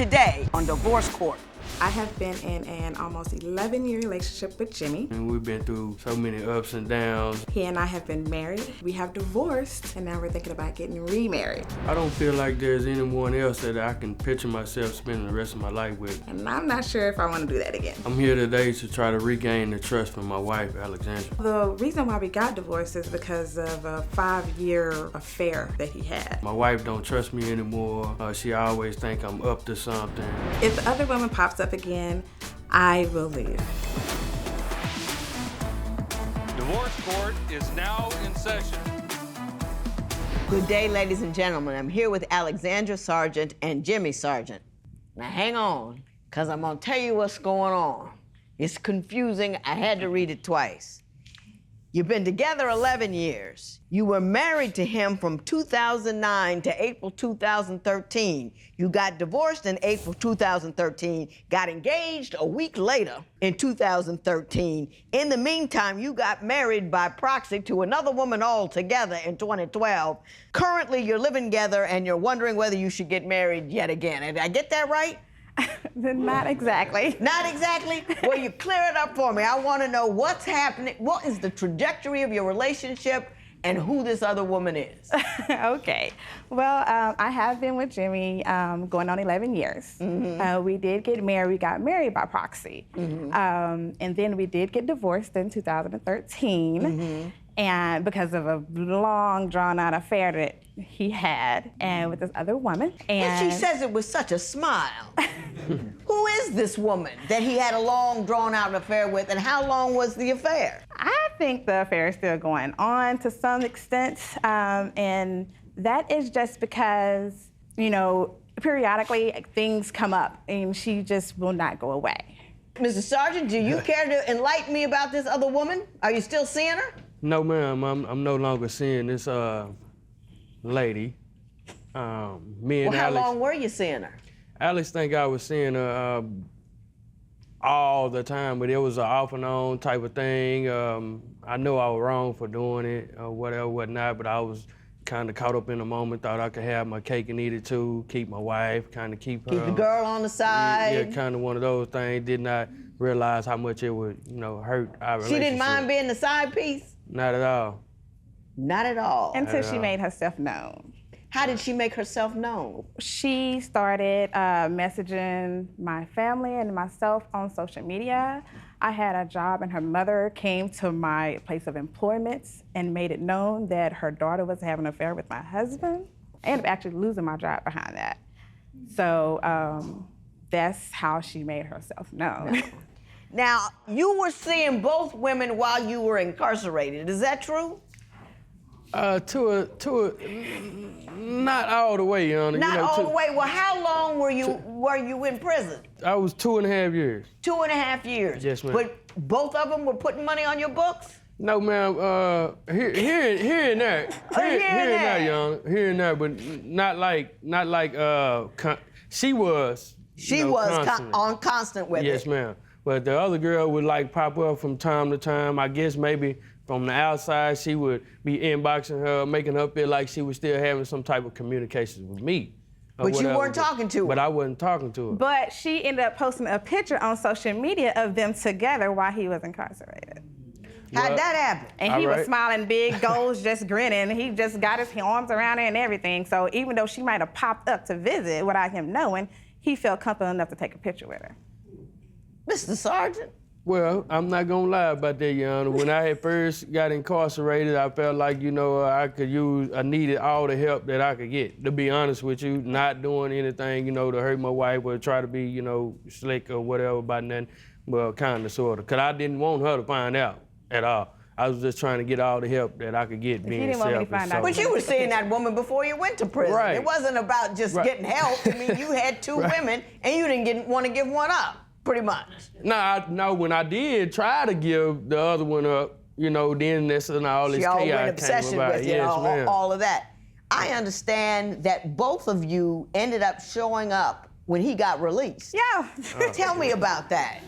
today on Divorce Court. I have been in an almost 11-year relationship with Jimmy. And we've been through so many ups and downs. He and I have been married. We have divorced, and now we're thinking about getting remarried. I don't feel like there's anyone else that I can picture myself spending the rest of my life with. And I'm not sure if I want to do that again. I'm here today to try to regain the trust from my wife, Alexandra. The reason why we got divorced is because of a 5-year affair that he had. My wife don't trust me anymore. She always think I'm up to something. If the other woman pops up again, I will leave. Divorce Court is now in session. Good day, ladies and gentlemen. I'm here with Alexandra Sargent and Jimmy Sargent. Now hang on, because I'm gonna tell you what's going on. It's confusing, I had to read it twice. You've been together 11 years. You were married to him from 2009 to April 2013. You got divorced in April 2013, got engaged a week later in 2013. In the meantime, you got married by proxy to another woman altogether in 2012. Currently, you're living together and you're wondering whether you should get married yet again. Did I get that right? Not exactly. Not exactly? Well, you clear it up for me. I want to know what's happening. What is the trajectory of your relationship and who this other woman is? Okay. Well, I have been with Jimmy going on 11 years. Mm-hmm. We did get married. We got married by proxy. Mm-hmm. And then we did get divorced in 2013. Mm-hmm. And because of a long, drawn-out affair that he had and with this other woman. And she says it with such a smile. Who is this woman that he had a long, drawn-out affair with, and how long was the affair? I think the affair is still going on to some extent, and that is just because, you know, periodically things come up, and she just will not go away. Mr. Sargent, do you care to enlighten me about this other woman? Are you still seeing her? No, ma'am, I'm no longer seeing this lady. Me and how Alex. long were you seeing her? Alex think I was seeing her all the time, but it was an off and on type of thing. I know I was wrong for doing it or whatever, whatnot, but I was kind of caught up in the moment, thought I could have my cake and eat it too, keep my wife, kind of keep her. Keep the girl on the side. Yeah, kind of one of those things. Did not realize how much it would, you know, hurt our relationship. She didn't mind being the side piece? Not at all. Not at all. Until she made herself known. How did she make herself known? She started messaging my family and myself on social media. I had a job and her mother came to my place of employment and made it known that her daughter was having an affair with my husband. I ended up actually losing my job behind that. So that's how she made herself known. Now, you were seeing both women while you were incarcerated. Is that true? Not all the way, Your Honor. Not all the way. Well, how long were you in prison? I was 2.5 years. 2.5 years. Yes, ma'am. But both of them were putting money on your books? No, ma'am. Here and there. Here and there, Your Honor. Here and there, but not like. She was. She was constant with it. Yes, ma'am. But the other girl would like pop up from time to time. I guess maybe from the outside she would be inboxing her, making her feel like she was still having some type of communications with me. But you weren't talking to her. But I wasn't talking to her. But she ended up posting a picture on social media of them together while he was incarcerated. How'd that happen? And he was smiling big, goals, just grinning. He just got his arms around her and everything. So even though she might have popped up to visit without him knowing, he felt comfortable enough to take a picture with her. Mr. Sargent? Well, I'm not gonna lie about that, Your Honor. When I had first got incarcerated, I felt like, you know, I needed all the help that I could get. To be honest with you, not doing anything, you know, to hurt my wife or try to be, you know, slick or whatever about nothing. Well, kind of, sort of. Because I didn't want her to find out at all. I was just trying to get all the help that I could get being selfish. But you were seeing that woman before you went to prison. Right. It wasn't about just getting help. I mean, you had two women and you didn't want to give one up. Pretty much. No, when I did try to give the other one up, you know, then this and all this chaos came about. Obsession with you, yes, all of that. I understand that both of you ended up showing up when he got released. Yeah. Tell me about that.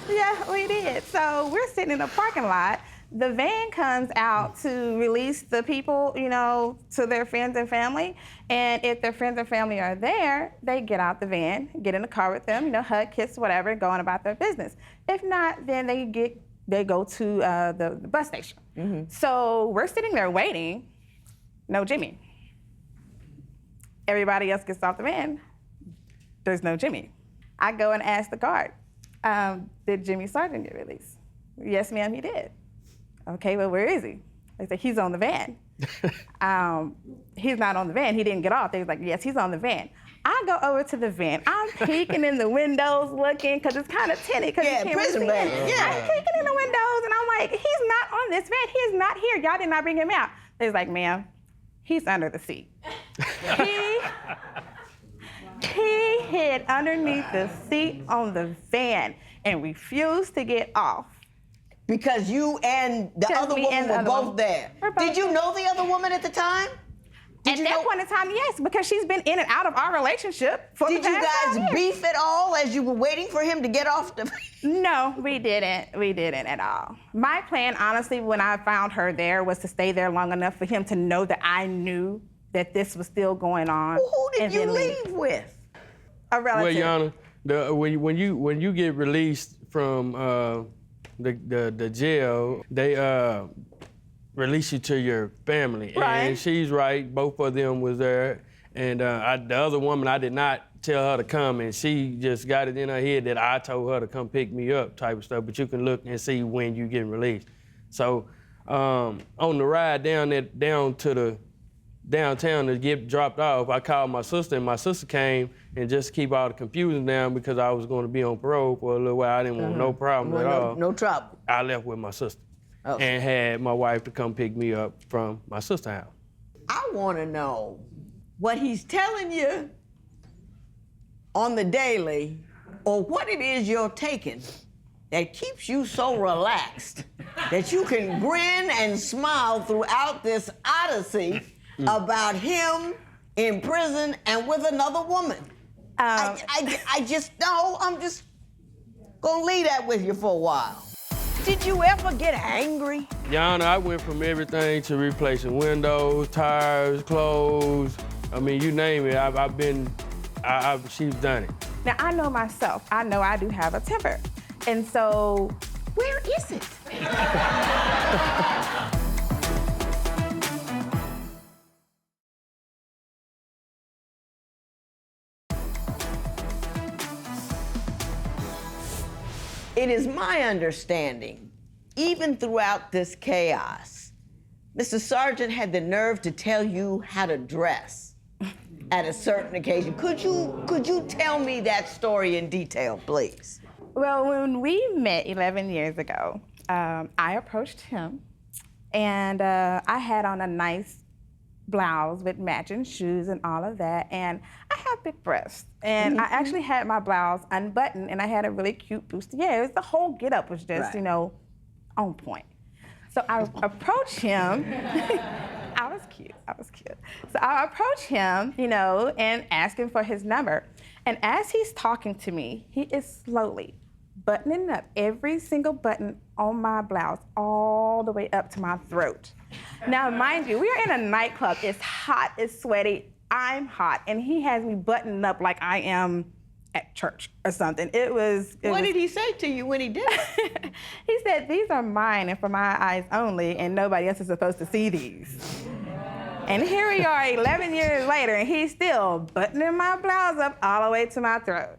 Yeah, we did. So we're sitting in a parking lot The van comes out to release the people, you know, to their friends and family. And if their friends and family are there, they get out the van, get in the car with them, you know, hug, kiss, whatever, go on about their business. If not, then they go to the bus station. So we're sitting there waiting, no Jimmy. Everybody else gets off the van, there's no Jimmy. I go and ask the guard, did Jimmy Sargent get released? Yes, ma'am, he did. Okay, well, where is he? They said, he's on the van. He's not on the van, he didn't get off. They was like, yes, he's on the van. I go over to the van. I'm peeking in the windows looking, because it's kind of tinted, because you can't really see him. Yeah. I'm peeking in the windows, and I'm like, he's not on this van. He is not here. Y'all did not bring him out. They was like, ma'am, he's under the seat. He hid underneath the seat on the van and refused to get off. Because you and the other woman were both there. Did you know the other woman at the time? At that point in time, yes, because she's been in and out of our relationship for the past 5 years. Did you guys beef at all as you were waiting for him to get off the... No, we didn't. We didn't at all. My plan, honestly, when I found her there, was to stay there long enough for him to know that I knew that this was still going on. Well, who did you leave with? A relative. Well, Yana, when you get released from the jail, they release you to your family. Right. And she's right, both of them was there. And the other woman, I did not tell her to come, and she just got it in her head that I told her to come pick me up type of stuff, but you can look and see when you get released. So on the ride down to the downtown to get dropped off, I called my sister, and my sister came, and just to keep all the confusion down, because I was going to be on parole for a little while, I didn't want no problem at all. No trouble. I left with my sister. Oh. And had my wife to come pick me up from my sister's house. I want to know what he's telling you on the daily, or what it is you're taking that keeps you so relaxed that you can grin and smile throughout this odyssey about him in prison and with another woman. I just know, I'm just gonna leave that with you for a while. Did you ever get angry? Yana, I went from everything to replacing windows, tires, clothes. I mean, you name it, she's done it. Now, I know myself. I know I do have a temper. And so, where is it? It is my understanding, even throughout this chaos, Mr. Sargent had the nerve to tell you how to dress at a certain occasion. Could you tell me that story in detail, please? Well, when we met 11 years ago, I approached him, and I had on a nice blouse with matching shoes and all of that, and I have big breasts, and I actually had my blouse unbuttoned, and I had a really cute bustier. The whole get-up was just, you know, on point. So I approached him. I was cute. So I approached him, you know, and asked him for his number. And as he's talking to me, he is slowly buttoning up every single button on my blouse all the way up to my throat. Now, mind you, we are in a nightclub. It's hot, it's sweaty, I'm hot, and he has me buttoned up like I am at church or something. What did he say to you when he did it? He said, these are mine and for my eyes only, and nobody else is supposed to see these. And here we are 11 years later, and he's still buttoning my blouse up all the way to my throat.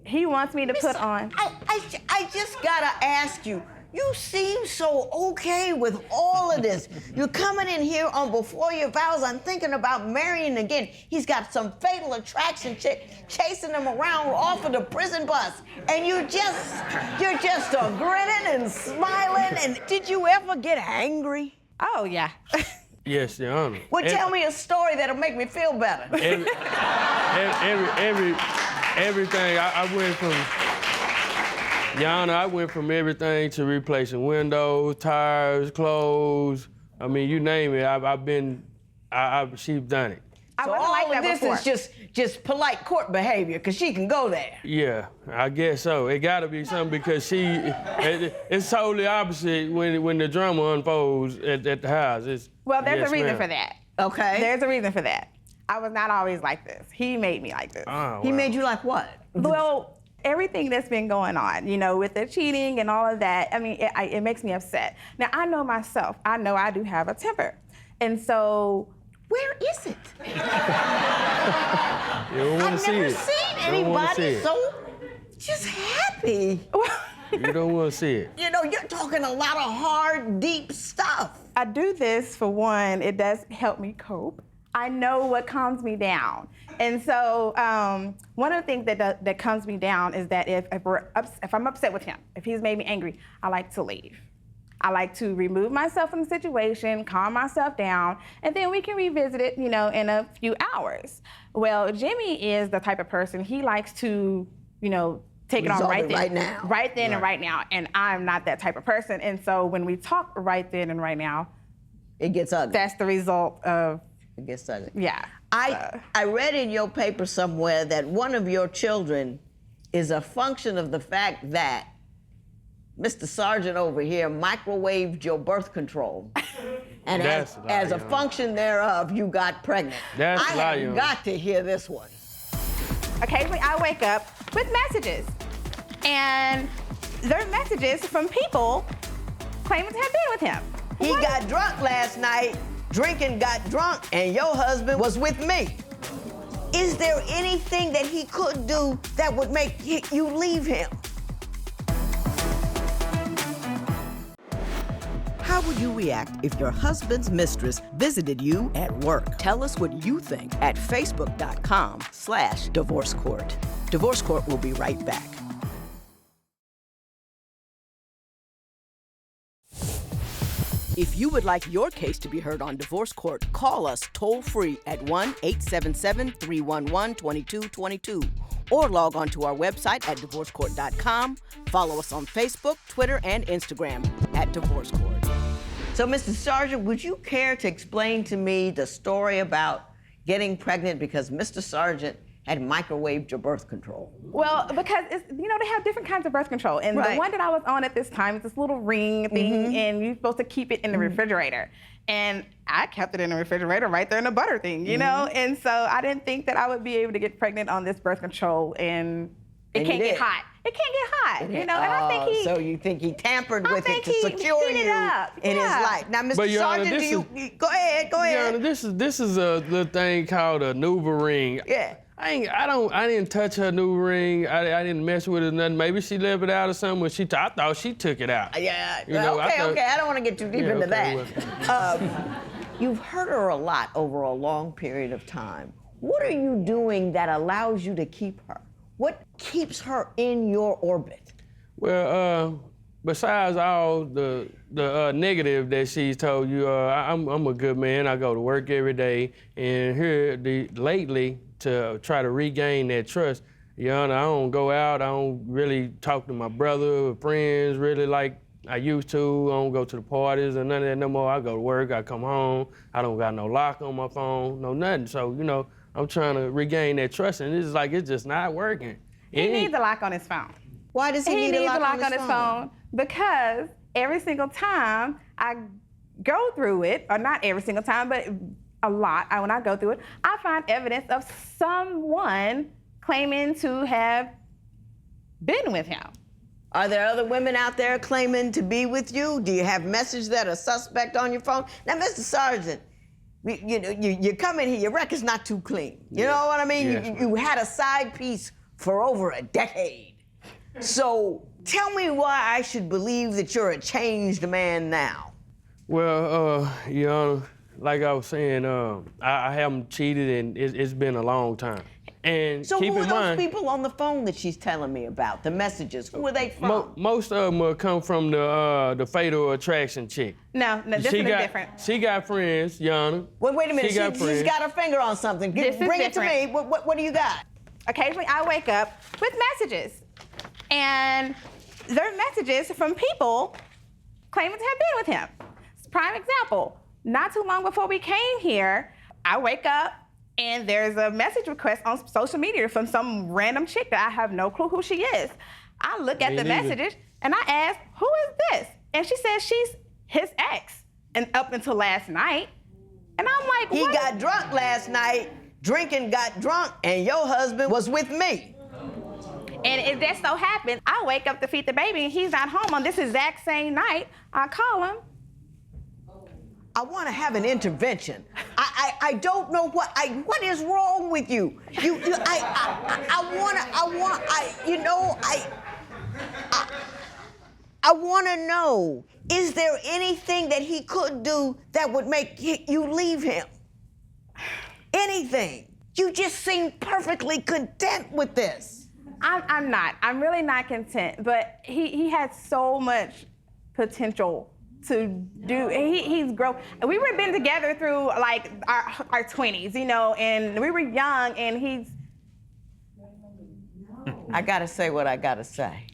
He wants me to put on... I just gotta ask you, you seem so okay with all of this. You're coming in here on before your vows. I'm thinking about marrying again. He's got some fatal attraction chick chasing him around off of the prison bus. And you're just grinning and smiling. And did you ever get angry? Oh, yeah. Yes, Your Honor. Well, tell me a story that'll make me feel better. Everything, I went from, Your Honor, I went from everything to replacing windows, tires, clothes. I mean, you name it, she's done it. I So wasn't like all of that this before. is just polite court behavior, because she can go there. Yeah, I guess so. It got to be something because it's totally opposite when the drama unfolds at the house. Well, there's yes, a reason ma'am. for that. Okay. There's a reason for that. I was not always like this. He made me like this. Oh, He wow. made you like what? Well, everything that's been going on, with the cheating and all of that, I mean, it makes me upset. Now, I know myself. I know I do have a temper. And so, Where is it? You don't want to I've see never it. seen You don't wanna see anybody it. so just happy. You don't want to see it. You're talking a lot of hard, deep stuff. I do this, for one, it does help me cope. I know what calms me down. And so one of the things that calms me down is that if I'm upset with him, if he's made me angry, I like to leave. I like to remove myself from the situation, calm myself down, and then we can revisit it, in a few hours. Well, Jimmy is the type of person, he likes to, take it on Resolve right it then. right now. Right then and right now. And I'm not that type of person. And so when we talk right then and right now, It gets ugly. that's the result of, It gets ugly. yeah. I read in your paper somewhere that one of your children is a function of the fact that Mr. Sargent over here microwaved your birth control. And That's as a lying. function thereof, you got pregnant. That's I lying. have got to hear this one. Occasionally I wake up with messages. And they're messages from people claiming to have been with him. He What? got drunk last night, drinking got drunk, and your husband was with me. Is there anything that he could do that would make you leave him? How would you react if your husband's mistress visited you at work? Tell us what you think at facebook.com/divorce court. Divorce Court will be right back. If you would like your case to be heard on Divorce Court, call us toll-free at 1-877-311-2222 or log on to our website at divorcecourt.com. Follow us on Facebook, Twitter, and Instagram at Divorce Court. So, Mr. Sargent, would you care to explain to me the story about getting pregnant because Mr. Sargent had microwaved your birth control? Well, because they have different kinds of birth control. And Right. the one that I was on at this time is this little ring thing, and you're supposed to keep it in the refrigerator. And I kept it in the refrigerator right there in the butter thing, you know? And so I didn't think that I would be able to get pregnant on this birth control, and it And you can't get did. hot. It can't get hot, And I think he... So you think he tampered I with it think to he secure heated you up. in his Yeah. life? Now, Mr. But, Your Honor, Sargent, this go ahead. Your Honor, this is a little thing called a Nuva ring. Yeah. I didn't touch her new ring. I didn't mess with it or nothing. Maybe she left it out or something. I thought she took it out. Yeah. You know, I thought- okay. I don't want to get too deep Yeah, into okay, that. You've hurt her a lot over a long period of time. What are you doing that allows you to keep her? What keeps her in your orbit? Well, besides all the negative that she's told you, I'm a good man. I go to work every day, and lately to try to regain that trust, Your Honor, I don't go out. I don't really talk to my brother or friends really like I used to. I don't go to the parties or none of that no more. I go to work. I come home. I don't got no lock on my phone, no nothing. So I'm trying to regain that trust, and it's just not working. He needs a lock on his phone. Why does he need a needs lock on his phone? Because every single time I go through it, or not every single time, but a lot, when I go through it, I find evidence of someone claiming to have been with him. Are there other women out there claiming to be with you? Do you have messages that are suspect on your phone? Now, Mr. Sargent, you come in here, your record's not too clean. You know what I mean? Yes, You had a side piece for over a decade. So tell me why I should believe that you're a changed man now. Well, Your Honor, like I was saying, I haven't cheated, and it's been a long time. And So keep who are in those mind, people on the phone that she's telling me about, the messages? Who are they from? most of them will come from the Fatal Attraction chick. No, this is different. She got friends, Your Honor. Wait a minute, She got she's friends. got her finger on something. This is Bring it to me. different. What do you got? Occasionally I wake up with messages, and they're messages from people claiming to have been with him. Prime example, not too long before we came here, I wake up And there's a message request on social media from some random chick that I have no clue who she is. I look at the messages and I ask, who is this? And she says she's his ex, and up until last night. And I'm like, He got drunk last night, drinking, got drunk, and your husband was with me. And it just so happened, I wake up to feed the baby and he's not home on this exact same night. I call him. I want to have an intervention. I don't know what is wrong with you. I want to know, is there anything that he could do that would make you leave him? Anything. You just seem perfectly content with this. I'm not. I'm really not content, but he has so much potential to do. He's grown. We've been together through like our 20s, you know, and we were young, and he's. I gotta say what I gotta say.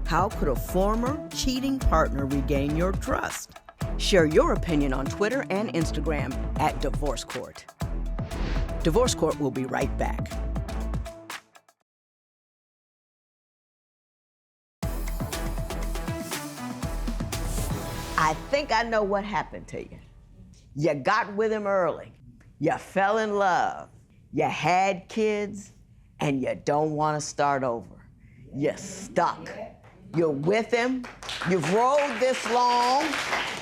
How could a former cheating partner regain your trust? Share your opinion on Twitter and Instagram at Divorce Court. Divorce Court will be right back. I think I know what happened to you. You got with him early. You fell in love. You had kids, and you don't want to start over. You're stuck. You're with him. You've rode this long.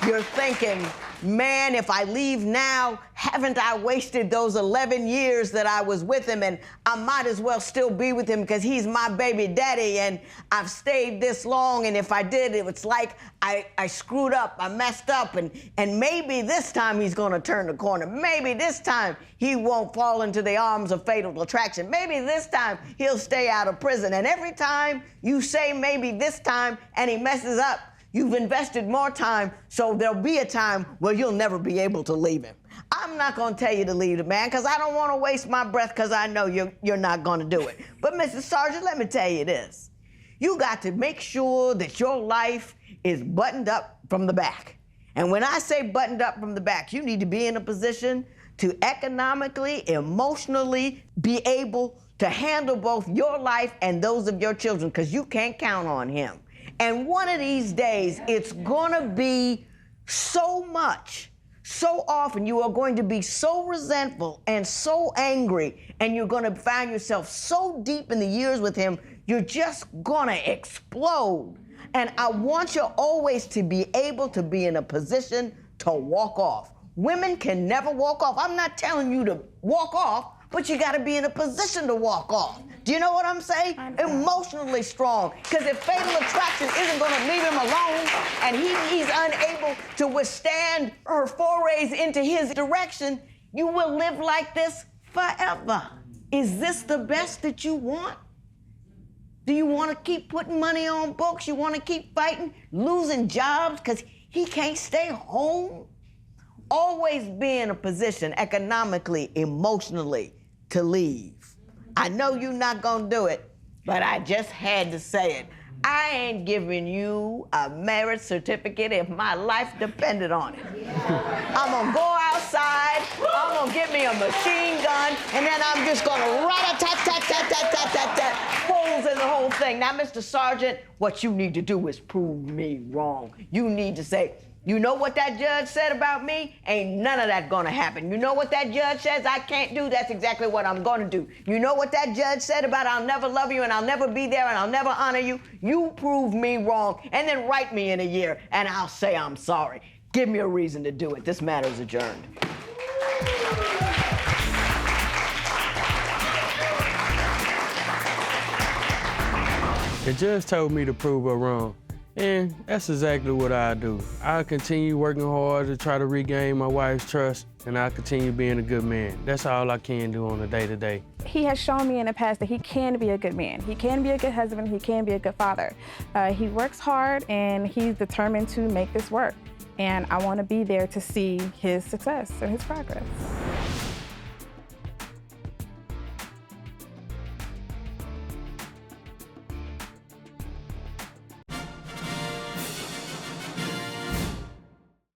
You're thinking, man, if I leave now, haven't I wasted those 11 years that I was with him, and I might as well still be with him because he's my baby daddy, and I've stayed this long, and if I did, it's like I screwed up, I messed up, and maybe this time he's gonna turn the corner. Maybe this time he won't fall into the arms of fatal attraction. Maybe this time he'll stay out of prison. And every time you say maybe this time and he messes up, you've invested more time, so there'll be a time where you'll never be able to leave him. I'm not gonna tell you to leave the man, because I don't wanna waste my breath, because I know you're not gonna do it. But Mrs. Sargent, let me tell you this. You got to make sure that your life is buttoned up from the back. And when I say buttoned up from the back, you need to be in a position to economically, emotionally be able to handle both your life and those of your children, because you can't count on him. And one of these days, it's gonna be so much, so often, you are going to be so resentful and so angry, and you're gonna find yourself so deep in the years with him, you're just gonna explode. And I want you always to be able to be in a position to walk off. Women can never walk off. I'm not telling you to walk off, but you gotta be in a position to walk off. Do you know what I'm saying? Emotionally strong. Because if fatal attraction isn't gonna leave him alone, and he's unable to withstand her forays into his direction, you will live like this forever. Is this the best that you want? Do you wanna keep putting money on books? You wanna keep fighting, losing jobs because he can't stay home? Always be in a position economically, emotionally, to leave. I know you're not gonna do it, but I just had to say it. I ain't giving you a marriage certificate if my life depended on it. I'm gonna go outside, I'm gonna get me a machine gun, and then I'm just gonna rat-a-tat-tat-tat-tat-tat-tat-tat, holes in the whole thing. Now, Mr. Sargent, what you need to do is prove me wrong. You need to say, you know what that judge said about me? Ain't none of that gonna happen. You know what that judge says I can't do? That's exactly what I'm gonna do. You know what that judge said about I'll never love you and I'll never be there and I'll never honor you? You prove me wrong, and then write me in a year and I'll say I'm sorry. Give me a reason to do it. This matter is adjourned. The judge told me to prove her wrong. And that's exactly what I do. I continue working hard to try to regain my wife's trust, and I continue being a good man. That's all I can do on a day-to-day. He has shown me in the past that he can be a good man. He can be a good husband. He can be a good father. He works hard, and he's determined to make this work. And I want to be there to see his success and his progress.